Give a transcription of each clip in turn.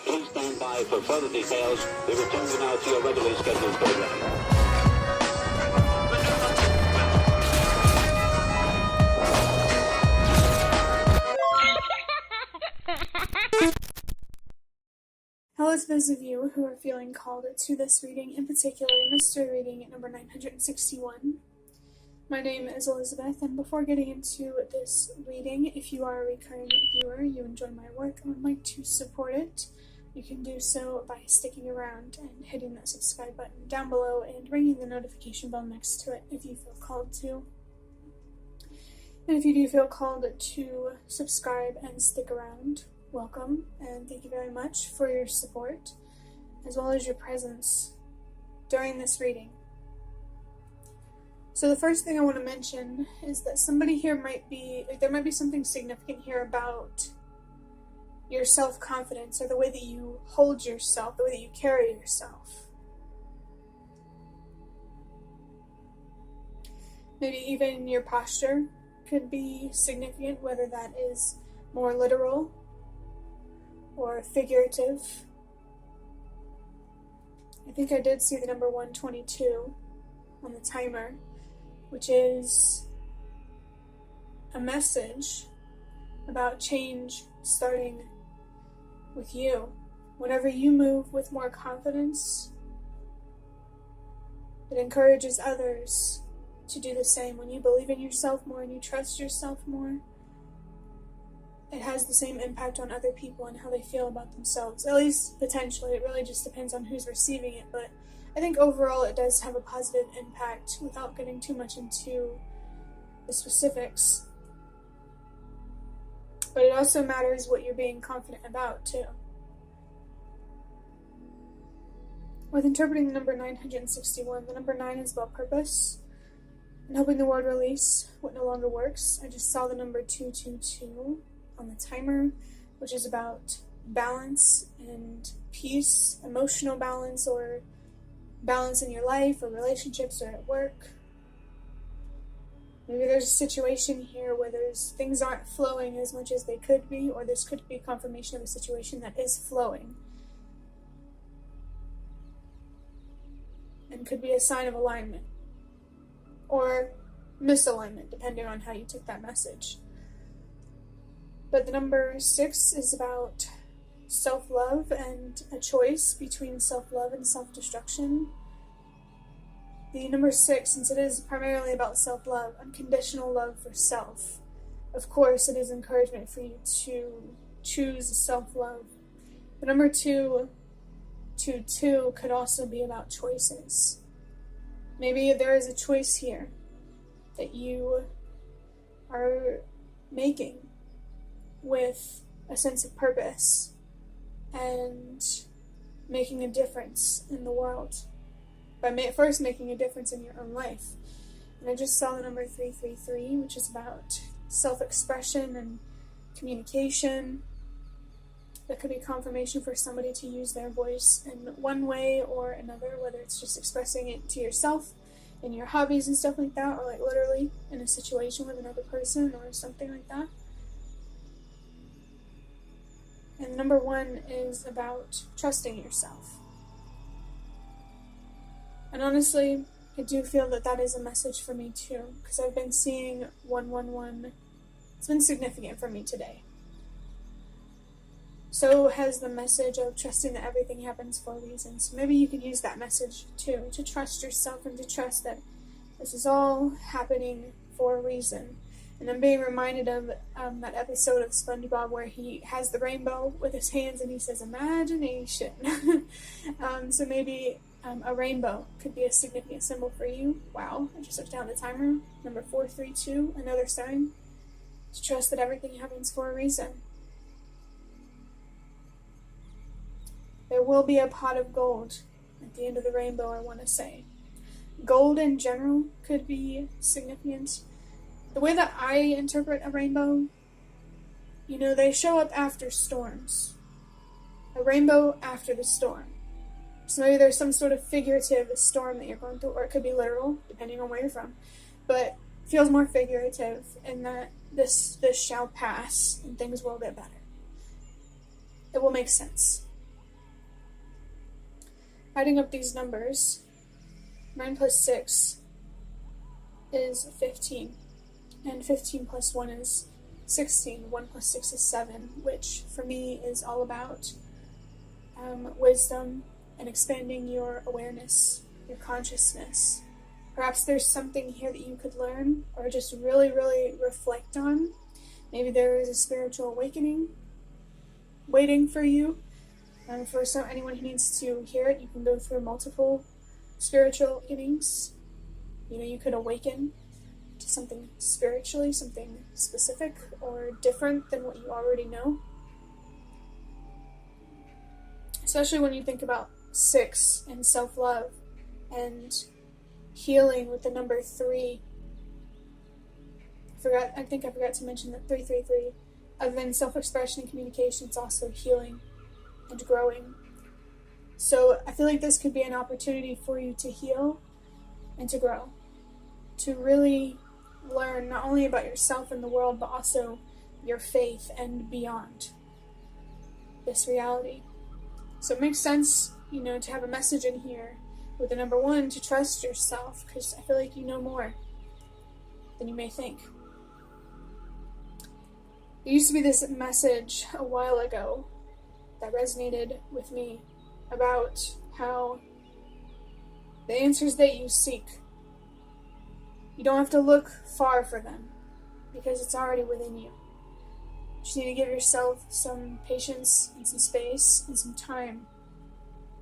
Please stand by for further details. We return you now to your regularly scheduled program. Hello to those of you who are feeling called to this reading, in particular mystery reading number 961. My name is Elizabeth, and before getting into this reading, if you are a recurring viewer, you enjoy my work, and would like to support it, you can do so by sticking around and hitting that subscribe button down below and ringing the notification bell next to it if you feel called to. And if you do feel called to subscribe and stick around, welcome, and thank you very much for your support, as well as your presence during this reading. So the first thing I want to mention is that somebody here there might be something significant here about your self-confidence, or the way that you hold yourself, the way that you carry yourself. Maybe even your posture could be significant, whether that is more literal or figurative. I think I did see the number 122 on the timer, which is a message about change starting with you. Whenever you move with more confidence, it encourages others to do the same. When you believe in yourself more and you trust yourself more, it has the same impact on other people and how they feel about themselves. At least potentially. It really just depends on who's receiving it, but I think overall it does have a positive impact without getting too much into the specifics. But it also matters what you're being confident about too. With interpreting the number 961, the number 9 is about purpose and helping the world release what no longer works. I just saw the number 222 on the timer, which is about balance and peace, emotional balance, or balance in your life or relationships or at work. Maybe there's a situation here where things aren't flowing as much as they could be, or this could be confirmation of a situation that is flowing and could be a sign of alignment or misalignment, depending on how you took that message. But the number 6 is about self-love and a choice between self-love and self-destruction. The number 6, since it is primarily about self-love, unconditional love for self, of course it is encouragement for you to choose self-love. The number 222 could also be about choices. Maybe there is a choice here that you are making with a sense of purpose and making a difference in the world by first making a difference in your own life. And I just saw the number 333, which is about self-expression and communication. That could be confirmation for somebody to use their voice in one way or another, whether it's just expressing it to yourself in your hobbies and stuff like that, or like literally in a situation with another person or something like that. And number 1 is about trusting yourself. And honestly, I do feel that that is a message for me too, because I've been seeing 111. It's been significant for me today. So has the message of trusting that everything happens for a reason. So maybe you could use that message too, to trust yourself and to trust that this is all happening for a reason. And I'm being reminded of that episode of SpongeBob where he has the rainbow with his hands and he says, imagination. So maybe a rainbow could be a significant symbol for you. Wow, I just looked down the timer. Number 432, another sign. To trust that everything happens for a reason. There will be a pot of gold at the end of the rainbow, I want to say. Gold in general could be significant. The way that I interpret a rainbow, they show up after storms. A rainbow after the storm. So maybe there's some sort of figurative storm that you're going through, or it could be literal, depending on where you're from. But it feels more figurative in that this shall pass and things will get better. It will make sense. Adding up these numbers, 9 plus 6 is 15, and 15 plus 1 is 16. 1 plus 6 is 7, which for me is all about wisdom and expanding your awareness, your consciousness. Perhaps there's something here that you could learn or just really, really reflect on. Maybe there is a spiritual awakening waiting for you. And for anyone who needs to hear it, you can go through multiple spiritual awakenings. You could awaken to something spiritually, something specific or different than what you already know. Especially when you think about 6 and self-love and healing with the number 3. I think I forgot to mention that 333, other than self-expression and communication, it's also healing and growing. So I feel like this could be an opportunity for you to heal and to grow, to really learn not only about yourself and the world, but also your faith and beyond this reality. So it makes sense, to have a message in here with the number 1 to trust yourself, because I feel like you know more than you may think. There used to be this message a while ago that resonated with me about how the answers that you seek, you don't have to look far for them because it's already within you. You just need to give yourself some patience and some space and some time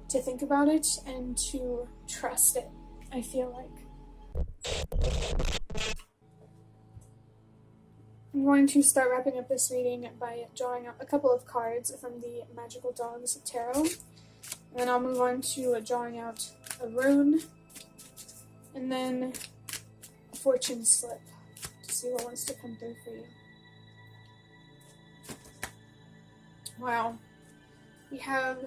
to think about it and to trust it, I feel like. I'm going to start wrapping up this reading by drawing out a couple of cards from the Magical Dogs Tarot. And then I'll move on to drawing out a rune. And then a fortune slip to see what wants to come through for you. Wow. We have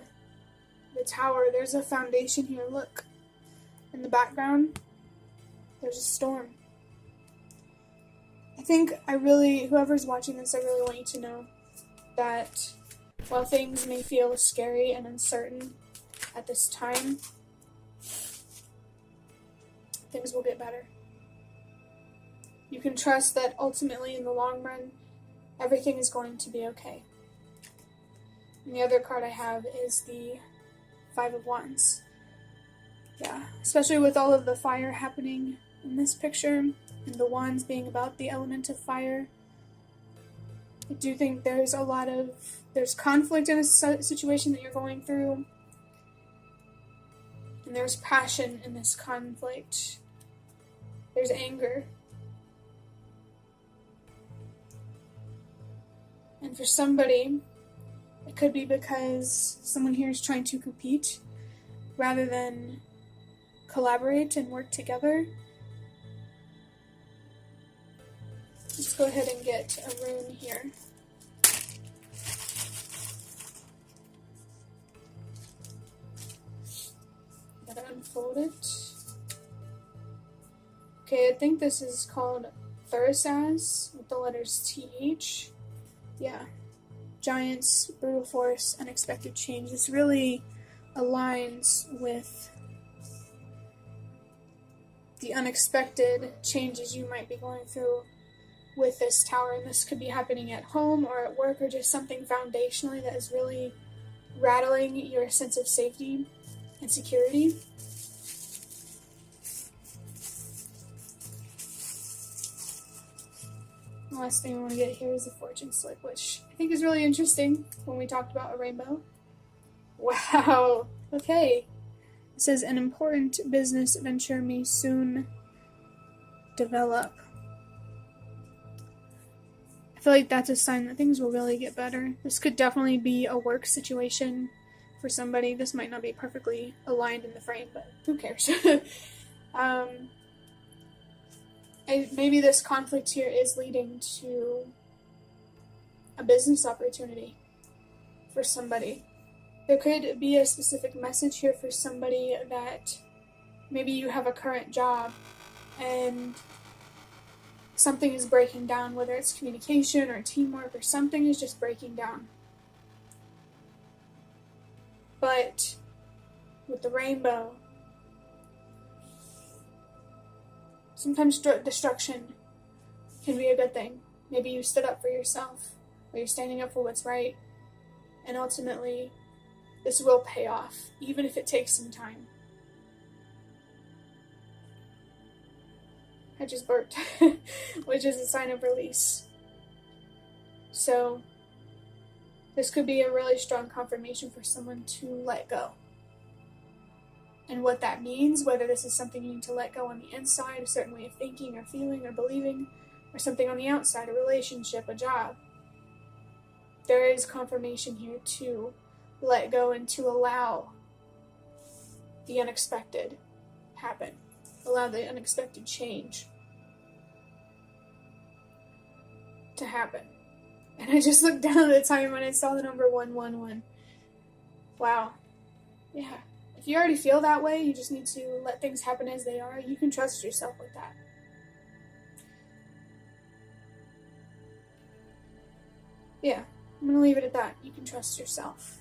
the tower. There's a foundation here. Look. In the background, there's a storm. I think whoever's watching this, I really want you to know that while things may feel scary and uncertain at this time, things will get better. You can trust that ultimately in the long run, everything is going to be okay. And the other card I have is the 5 of Wands. Yeah, especially with all of the fire happening in this picture, and the wands being about the element of fire. I do think there's conflict in a situation that you're going through, and there's passion in this conflict. There's anger. And for somebody, it could be because someone here is trying to compete rather than collaborate and work together. Let's go ahead and get a rune here. Gotta unfold it. Okay, I think this is called Thurisaz with the letters TH. Yeah. Giants, brutal force, unexpected change. This really aligns with the unexpected changes you might be going through with this tower, and this could be happening at home or at work or just something foundationally that is really rattling your sense of safety and security. The last thing I want to get here is a fortune slip, which I think is really interesting when we talked about a rainbow. Wow, okay. It says an important business venture may soon develop. I feel like that's a sign that things will really get better. This could definitely be a work situation for somebody. This might not be perfectly aligned in the frame, but who cares? Maybe this conflict here is leading to a business opportunity for somebody. There could be a specific message here for somebody that maybe you have a current job and something is breaking down, whether it's communication or teamwork or something is just breaking down. But with the rainbow, sometimes destruction can be a good thing. Maybe you stood up for yourself, or you're standing up for what's right, and ultimately this will pay off, even if it takes some time. I just burped, which is a sign of release. So this could be a really strong confirmation for someone to let go. And what that means, whether this is something you need to let go on the inside, a certain way of thinking or feeling or believing, or something on the outside, a relationship, a job, there is confirmation here to let go and to allow the unexpected happen. Allow the unexpected change to happen. And I just looked down at the time and I saw the number 111. Wow. Yeah. If you already feel that way, you just need to let things happen as they are. You can trust yourself with that. Yeah, I'm going to leave it at that. You can trust yourself.